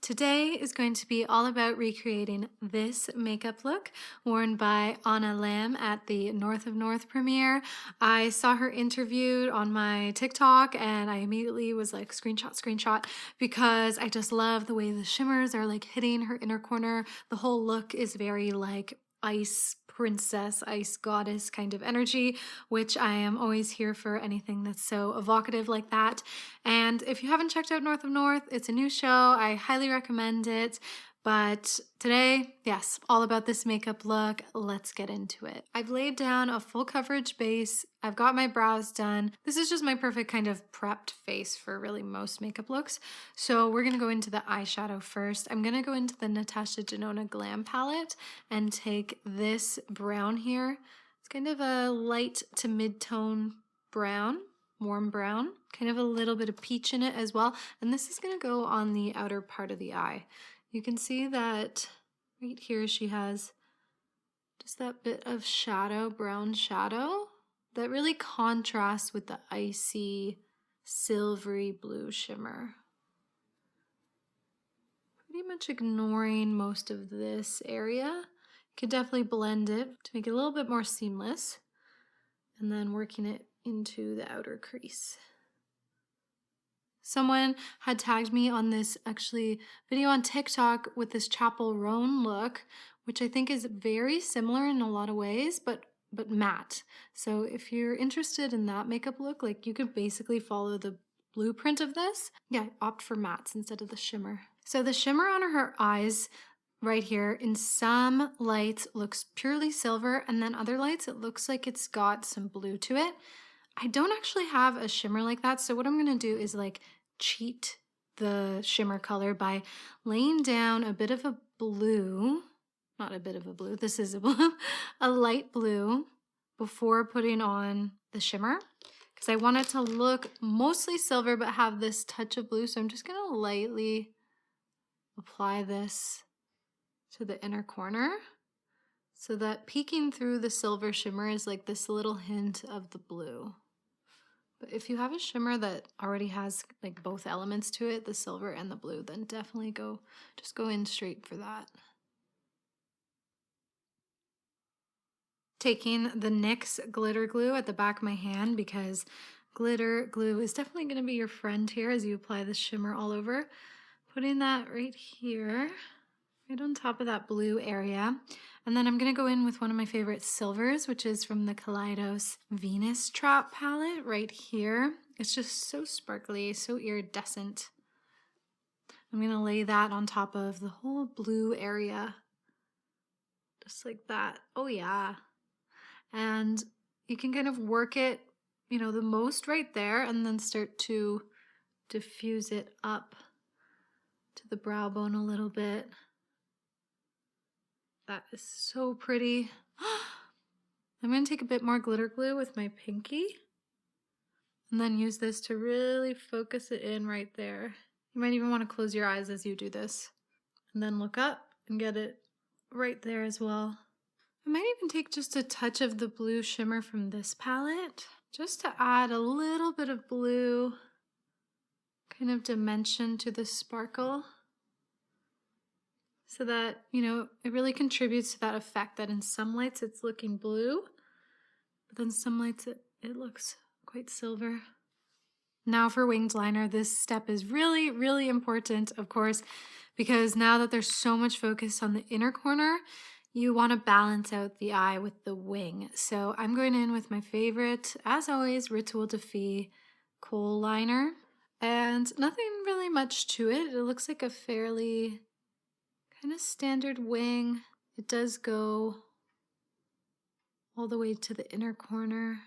Today is going to be all about recreating this makeup look worn by Anna Lambe at the North of North premiere. I saw her interviewed on my TikTok and I immediately was like screenshot because I just love the way the shimmers are like hitting her inner corner. The whole look is very like ice princess, ice goddess kind of energy, which I am always here for anything that's so evocative like that. And if you haven't checked out North of North, it's a new show. I highly recommend it. But today, yes, all about this makeup look. Let's get into it. I've laid down a full coverage base. I've got my brows done. This is just my perfect kind of prepped face for really most makeup looks. So we're gonna go into the eyeshadow first. I'm gonna go into the Natasha Denona Glam palette and take this brown here. It's kind of a light to mid-tone brown, warm brown, kind of a little bit of peach in it as well. And this is gonna go on the outer part of the eye. You can see that right here she has just that bit of shadow, brown shadow, that really contrasts with the icy, silvery blue shimmer. Pretty much ignoring most of this area. You could definitely blend it to make it a little bit more seamless, and then working it into the outer crease. Someone had tagged me on this actually video on TikTok with this Chapel Roan look, which I think is very similar in a lot of ways, but matte. So if you're interested in that makeup look, like you could basically follow the blueprint of this. Yeah, opt for mattes instead of the shimmer. So the shimmer on her eyes right here, in some lights looks purely silver, and then other lights it looks like it's got some blue to it. I don't actually have a shimmer like that, so what I'm gonna do is like cheat the shimmer color by laying down a bit of a blue, not a bit of a blue, this is a blue, a light blue before putting on the shimmer, because I want it to look mostly silver but have this touch of blue. So I'm just gonna lightly apply this to the inner corner so that peeking through the silver shimmer is like this little hint of the blue. But if you have a shimmer that already has like both elements to it, the silver and the blue, then definitely just go in straight for that. Taking the NYX glitter glue at the back of my hand, because glitter glue is definitely going to be your friend here as you apply the shimmer all over. Putting that right here, right on top of that blue area. And then I'm going to go in with one of my favorite silvers, which is from the Kaleidos Venus Trap palette right here. It's just so sparkly, so iridescent. I'm going to lay that on top of the whole blue area. Just like that. Oh yeah. And you can kind of work it, you know, the most right there, and then start to diffuse it up to the brow bone a little bit. That is so pretty. I'm going to take a bit more glitter glue with my pinky and then use this to really focus it in right there. You might even want to close your eyes as you do this and then look up and get it right there as well. I might even take just a touch of the blue shimmer from this palette just to add a little bit of blue kind of dimension to the sparkle, so that, you know, it really contributes to that effect that in some lights it's looking blue, but then some lights it looks quite silver. Now for winged liner, this step is really, really important, of course, because now that there's so much focus on the inner corner, you want to balance out the eye with the wing. So I'm going in with my favorite, as always, Rituel de Fille kohl liner, and nothing really much to it. It looks like a fairly kind of standard wing. It does go all the way to the inner corner.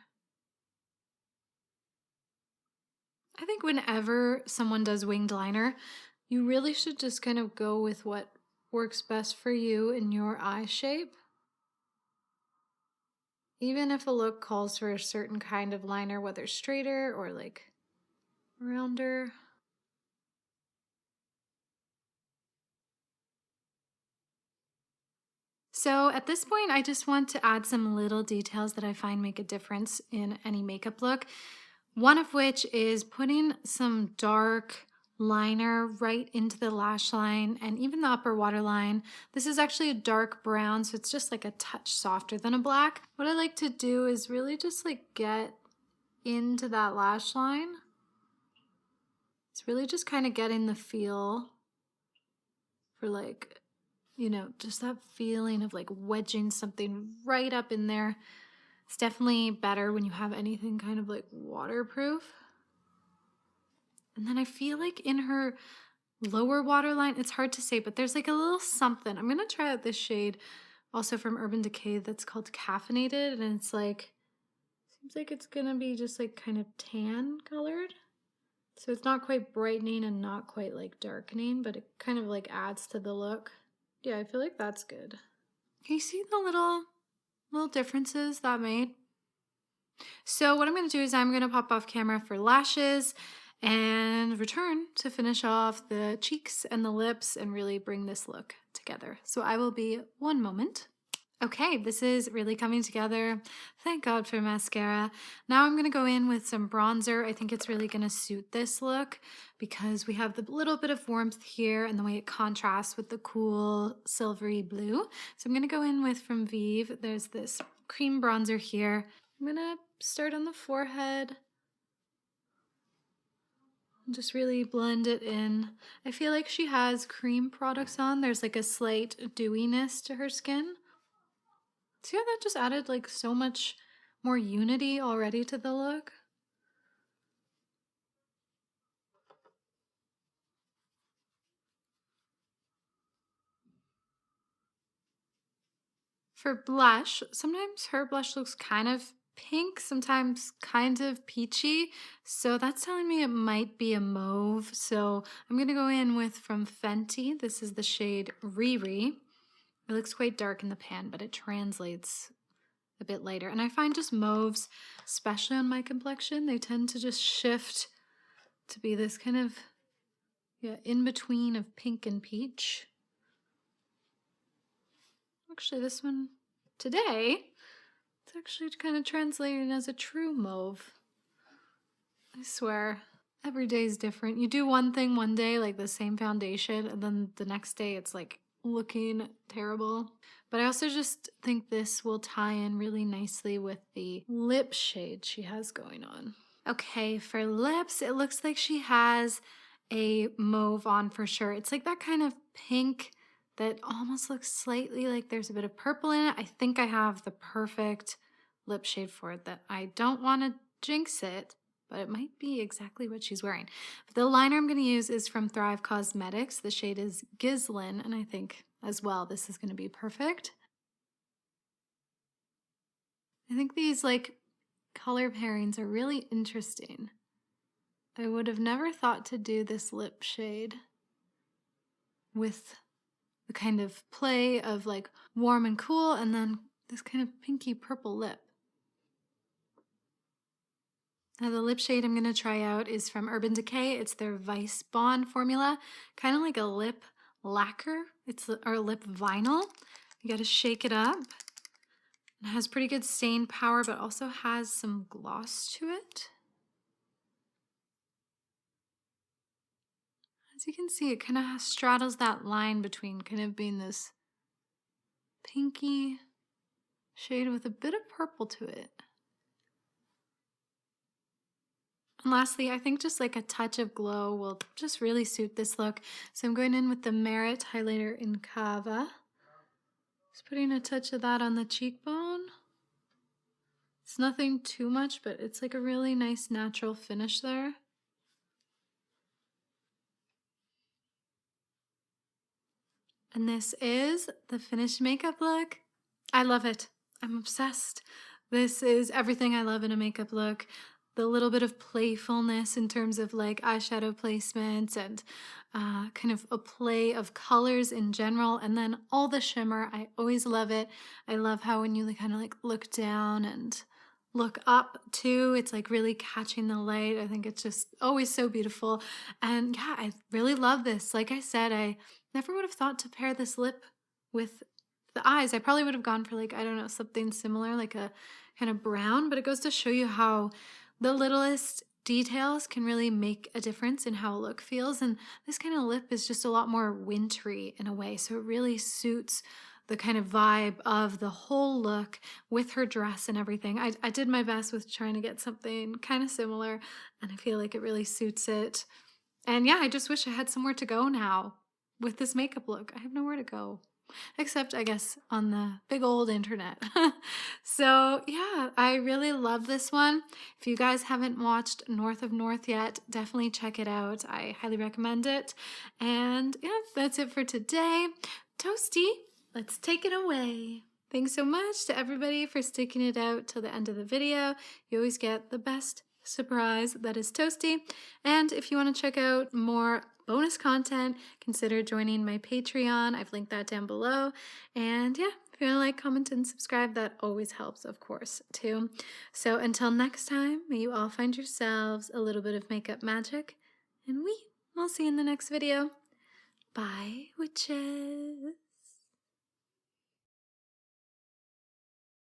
I think whenever someone does winged liner, you really should just kind of go with what works best for you in your eye shape. Even if a look calls for a certain kind of liner, whether straighter or like rounder. So at this point, I just want to add some little details that I find make a difference in any makeup look. One of which is putting some dark liner right into the lash line and even the upper waterline. This is actually a dark brown, so it's just like a touch softer than a black. What I like to do is really just like get into that lash line. It's really just kind of getting the feel for like, you know, just that feeling of like wedging something right up in there. It's definitely better when you have anything kind of like waterproof. And then I feel like in her lower waterline, it's hard to say, but there's like a little something. I'm gonna try out this shade also from Urban Decay that's called Caffeinated, and it's like, seems like it's gonna be just like kind of tan colored. So it's not quite brightening and not quite like darkening, but it kind of like adds to the look. Yeah, I feel like that's good. Can you see the little differences that made? So what I'm going to do is I'm going to pop off camera for lashes and return to finish off the cheeks and the lips and really bring this look together. So I will be one moment. Okay, this is really coming together. Thank God for mascara. Now I'm going to go in with some bronzer. I think it's really going to suit this look because we have the little bit of warmth here and the way it contrasts with the cool silvery blue. So I'm going to go in with from Vive. There's this cream bronzer here. I'm going to start on the forehead. Just really blend it in. I feel like she has cream products on. There's like a slight dewiness to her skin. See how that just added like so much more unity already to the look? For blush, sometimes her blush looks kind of pink, sometimes kind of peachy. So that's telling me it might be a mauve. So I'm going to go in with from Fenty. This is the shade Riri. It looks quite dark in the pan, but it translates a bit lighter. And I find just mauves, especially on my complexion, they tend to just shift to be this kind of, yeah, in between of pink and peach. Actually, this one today, it's actually kind of translating as a true mauve. I swear, every day is different. You do one thing one day, like the same foundation, and then the next day it's like looking terrible. But I also just think this will tie in really nicely with the lip shade she has going on. Okay, for lips, it looks like she has a mauve on for sure. It's like that kind of pink that almost looks slightly like there's a bit of purple in it. I think I have the perfect lip shade for it that I don't want to jinx it, but it might be exactly what she's wearing. But the liner I'm going to use is from Thrive Cosmetics. The shade is Gislin, and I think as well this is going to be perfect. I think these like color pairings are really interesting. I would have never thought to do this lip shade with the kind of play of like warm and cool and then this kind of pinky purple lip. Now the lip shade I'm going to try out is from Urban Decay. It's their Vice Bond formula, kind of like a lip lacquer. It's our lip vinyl. You got to shake it up. It has pretty good stain power, but also has some gloss to it. As you can see, it kind of straddles that line between kind of being this pinky shade with a bit of purple to it. And lastly, I think just like a touch of glow will just really suit this look. So I'm going in with the Merit highlighter in Cava. Just putting a touch of that on the cheekbone. It's nothing too much, but it's like a really nice natural finish there. And this is the finished makeup look. I love it. I'm obsessed. This is everything I love in a makeup look. The little bit of playfulness in terms of like eyeshadow placements and kind of a play of colors in general, and then all the shimmer. I always love it. I love how when you kind of like look down and look up too, it's like really catching the light. I think it's just always so beautiful. And yeah, I really love this. Like I said, I never would have thought to pair this lip with the eyes. I probably would have gone for like, I don't know, something similar, like a kind of brown, but it goes to show you how the littlest details can really make a difference in how a look feels, and this kind of lip is just a lot more wintry in a way, so it really suits the kind of vibe of the whole look with her dress and everything. I did my best with trying to get something kind of similar, and I feel like it really suits it. And yeah, I just wish I had somewhere to go now with this makeup look. I have nowhere to go. Except, I guess, on the big old internet. So, yeah, I really love this one. If you guys haven't watched North of North yet, definitely check it out. I highly recommend it. And yeah, that's it for today. Toasty, let's take it away. Thanks so much to everybody for sticking it out till the end of the video. You always get the best surprise that is Toasty. And if you want to check out more bonus content, consider joining my Patreon. I've linked that down below. And yeah, if you want to like, comment, and subscribe, that always helps, of course, too. So until next time, may you all find yourselves a little bit of makeup magic, and we will see you in the next video. Bye, witches.